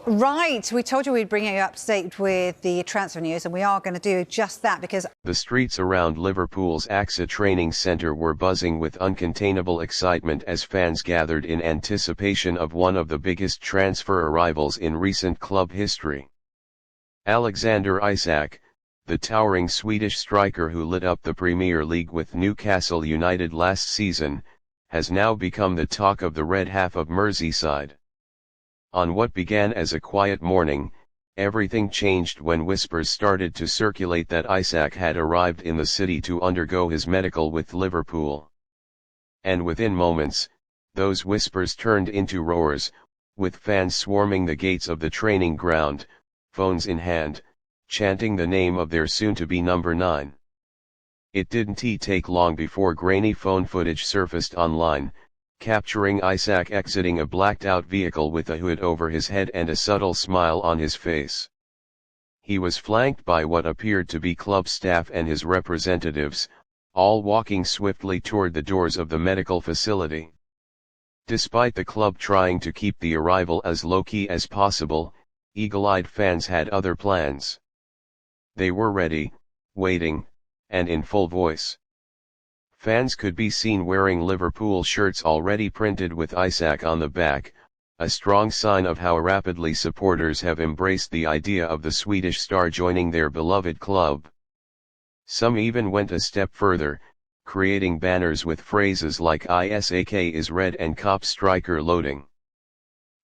Right, we told you we'd bring you up to date with the transfer news, and we are going to do just that because the streets around Liverpool's AXA training centre were buzzing with uncontainable excitement as fans gathered in anticipation of one of the biggest transfer arrivals in recent club history. Alexander Isak, the towering Swedish striker who lit up the Premier League with Newcastle United last season, has now become the talk of the red half of Merseyside. On what began as a quiet morning, everything changed when whispers started to circulate that Isak had arrived in the city to undergo his medical with Liverpool. And within moments, those whispers turned into roars, with fans swarming the gates of the training ground, phones in hand, chanting the name of their soon-to-be number 9. It didn't take long before grainy phone footage surfaced online, capturing Isak exiting a blacked-out vehicle with a hood over his head and a subtle smile on his face. He was flanked by what appeared to be club staff and his representatives, all walking swiftly toward the doors of the medical facility. Despite the club trying to keep the arrival as low-key as possible, eagle-eyed fans had other plans. They were ready, waiting, and in full voice. Fans could be seen wearing Liverpool shirts already printed with Isak on the back, a strong sign of how rapidly supporters have embraced the idea of the Swedish star joining their beloved club. Some even went a step further, creating banners with phrases like "Isak is red" and "Cop striker loading."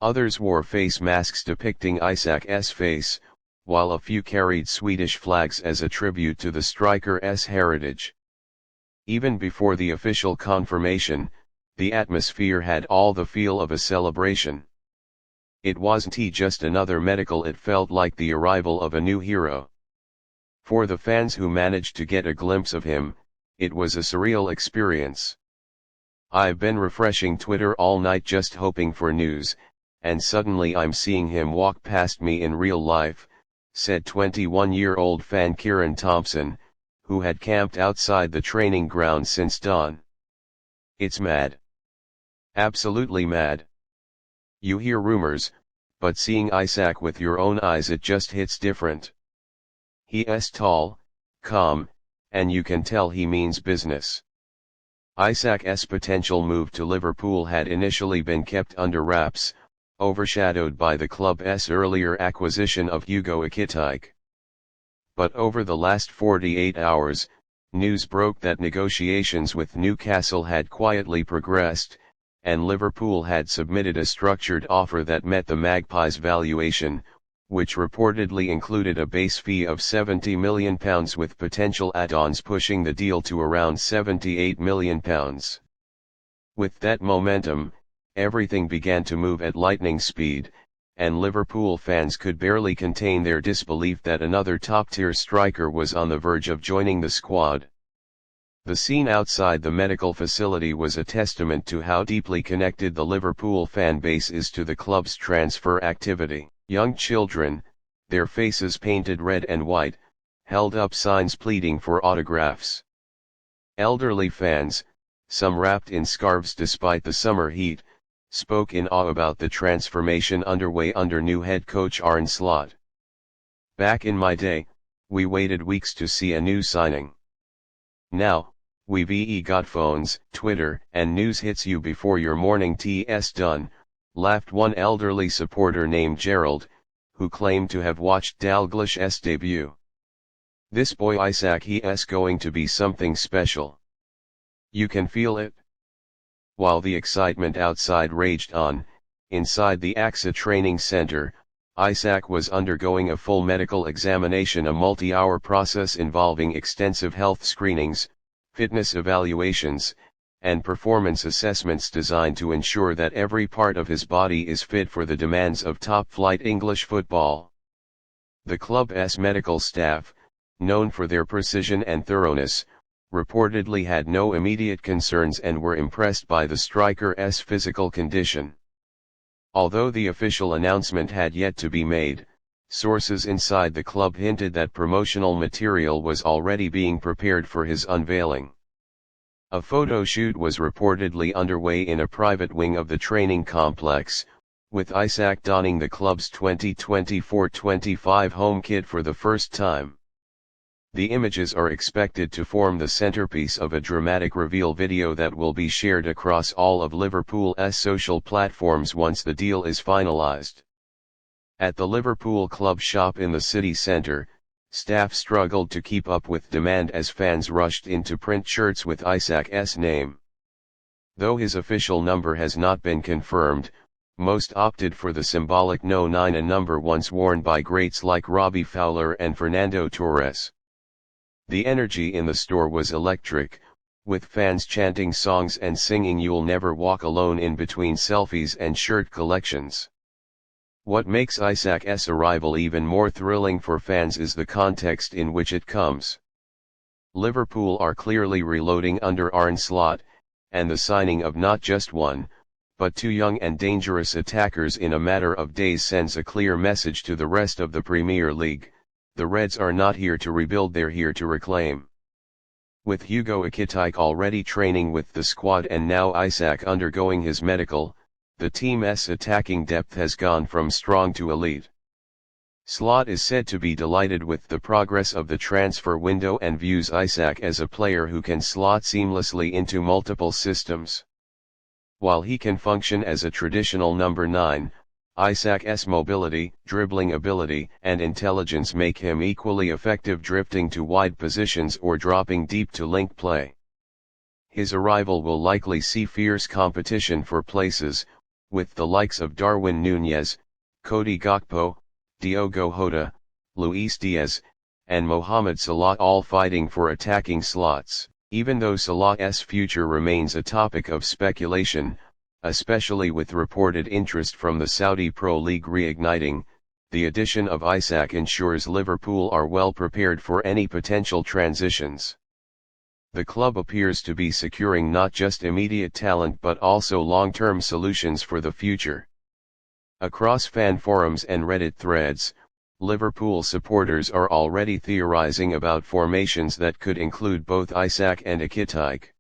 Others wore face masks depicting Isak's face, while a few carried Swedish flags as a tribute to the striker's heritage. Even before the official confirmation, the atmosphere had all the feel of a celebration. It wasn't just another medical, it felt like the arrival of a new hero. For the fans who managed to get a glimpse of him, it was a surreal experience. "I've been refreshing Twitter all night just hoping for news, and suddenly I'm seeing him walk past me in real life," said 21-year-old fan Kieran Thompson, who had camped outside the training ground since dawn. "It's mad. Absolutely mad. You hear rumors, but seeing Isak with your own eyes, it just hits different. He's tall, calm, and you can tell he means business." Isak's potential move to Liverpool had initially been kept under wraps, overshadowed by the club's earlier acquisition of Hugo Ekitike. But over the last 48 hours, news broke that negotiations with Newcastle had quietly progressed, and Liverpool had submitted a structured offer that met the Magpies' valuation, which reportedly included a base fee of £70 million with potential add-ons pushing the deal to around £78 million. With that momentum, everything began to move at lightning speed, and Liverpool fans could barely contain their disbelief that another top-tier striker was on the verge of joining the squad. The scene outside the medical facility was a testament to how deeply connected the Liverpool fan base is to the club's transfer activity. Young children, their faces painted red and white, held up signs pleading for autographs. Elderly fans, some wrapped in scarves despite the summer heat, spoke in awe about the transformation underway under new head coach Arne Slot. "Back in my day, we waited weeks to see a new signing. Now, we've got phones, Twitter, and news hits you before your morning tea's done," laughed one elderly supporter named Gerald, who claimed to have watched Dalglish's debut. "This boy Isak, he's going to be something special. You can feel it." While the excitement outside raged on, inside the AXA training center, Isak was undergoing a full medical examination, a multi-hour process involving extensive health screenings, fitness evaluations, and performance assessments designed to ensure that every part of his body is fit for the demands of top-flight English football. The club's medical staff, known for their precision and thoroughness, reportedly had no immediate concerns and were impressed by the striker's physical condition. Although the official announcement had yet to be made, sources inside the club hinted that promotional material was already being prepared for his unveiling. A photo shoot was reportedly underway in a private wing of the training complex, with Isak donning the club's 2024-25 home kit for the first time. The images are expected to form the centerpiece of a dramatic reveal video that will be shared across all of Liverpool's social platforms once the deal is finalized. At the Liverpool club shop in the city centre, staff struggled to keep up with demand as fans rushed in to print shirts with Isak's name. Though his official number has not been confirmed, most opted for the symbolic No 9, a number once worn by greats like Robbie Fowler and Fernando Torres. The energy in the store was electric, with fans chanting songs and singing "You'll Never Walk Alone" in between selfies and shirt collections. What makes Isak's arrival even more thrilling for fans is the context in which it comes. Liverpool are clearly reloading under Arne Slot, and the signing of not just one, but two young and dangerous attackers in a matter of days sends a clear message to the rest of the Premier League: the Reds are not here to rebuild, they're here to reclaim. With Hugo Ekitike already training with the squad and now Isak undergoing his medical, the team's attacking depth has gone from strong to elite. Slot is said to be delighted with the progress of the transfer window and views Isak as a player who can slot seamlessly into multiple systems. While he can function as a traditional number 9, Isak's mobility, dribbling ability, and intelligence make him equally effective drifting to wide positions or dropping deep to link play. His arrival will likely see fierce competition for places, with the likes of Darwin Núñez, Cody Gakpo, Diogo Jota, Luis Diaz, and Mohamed Salah all fighting for attacking slots. Even though Salah's future remains a topic of speculation, especially with reported interest from the Saudi Pro League reigniting, the addition of Isak ensures Liverpool are well prepared for any potential transitions. The club appears to be securing not just immediate talent but also long-term solutions for the future. Across fan forums and Reddit threads, Liverpool supporters are already theorizing about formations that could include both Isak and Ekitike.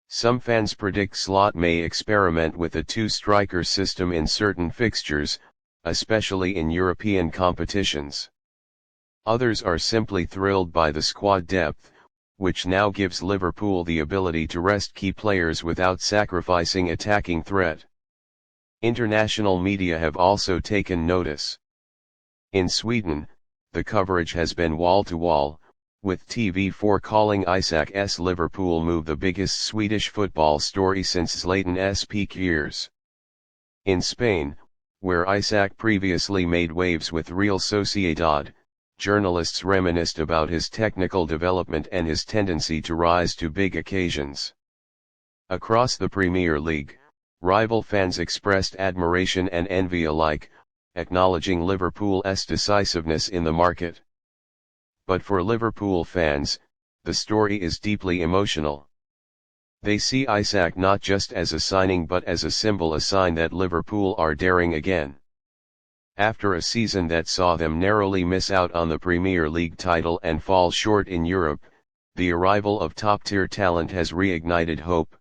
Some fans predict Slot may experiment with a two-striker system in certain fixtures, especially in European competitions. Others are simply thrilled by the squad depth, which now gives Liverpool the ability to rest key players without sacrificing attacking threat. International media have also taken notice. In Sweden, the coverage has been wall-to-wall, with TV4 calling Isak's Liverpool move the biggest Swedish football story since Zlatan's peak years. In Spain, where Isak previously made waves with Real Sociedad, journalists reminisced about his technical development and his tendency to rise to big occasions. Across the Premier League, rival fans expressed admiration and envy alike, acknowledging Liverpool's decisiveness in the market. But for Liverpool fans, the story is deeply emotional. They see Isak not just as a signing but as a symbol, a sign that Liverpool are daring again. After a season that saw them narrowly miss out on the Premier League title and fall short in Europe, the arrival of top-tier talent has reignited hope.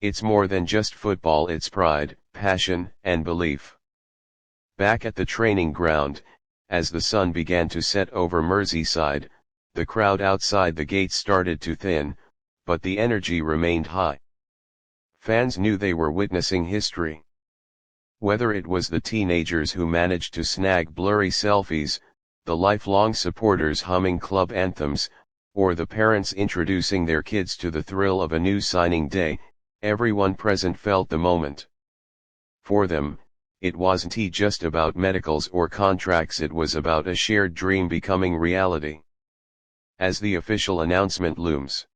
It's more than just football, it's pride, passion, and belief. Back at the training ground, as the sun began to set over Merseyside, the crowd outside the gates started to thin, but the energy remained high. Fans knew they were witnessing history. Whether it was the teenagers who managed to snag blurry selfies, the lifelong supporters humming club anthems, or the parents introducing their kids to the thrill of a new signing day, everyone present felt the moment. For them, it wasn't just about medicals or contracts, it was about a shared dream becoming reality. As the official announcement looms,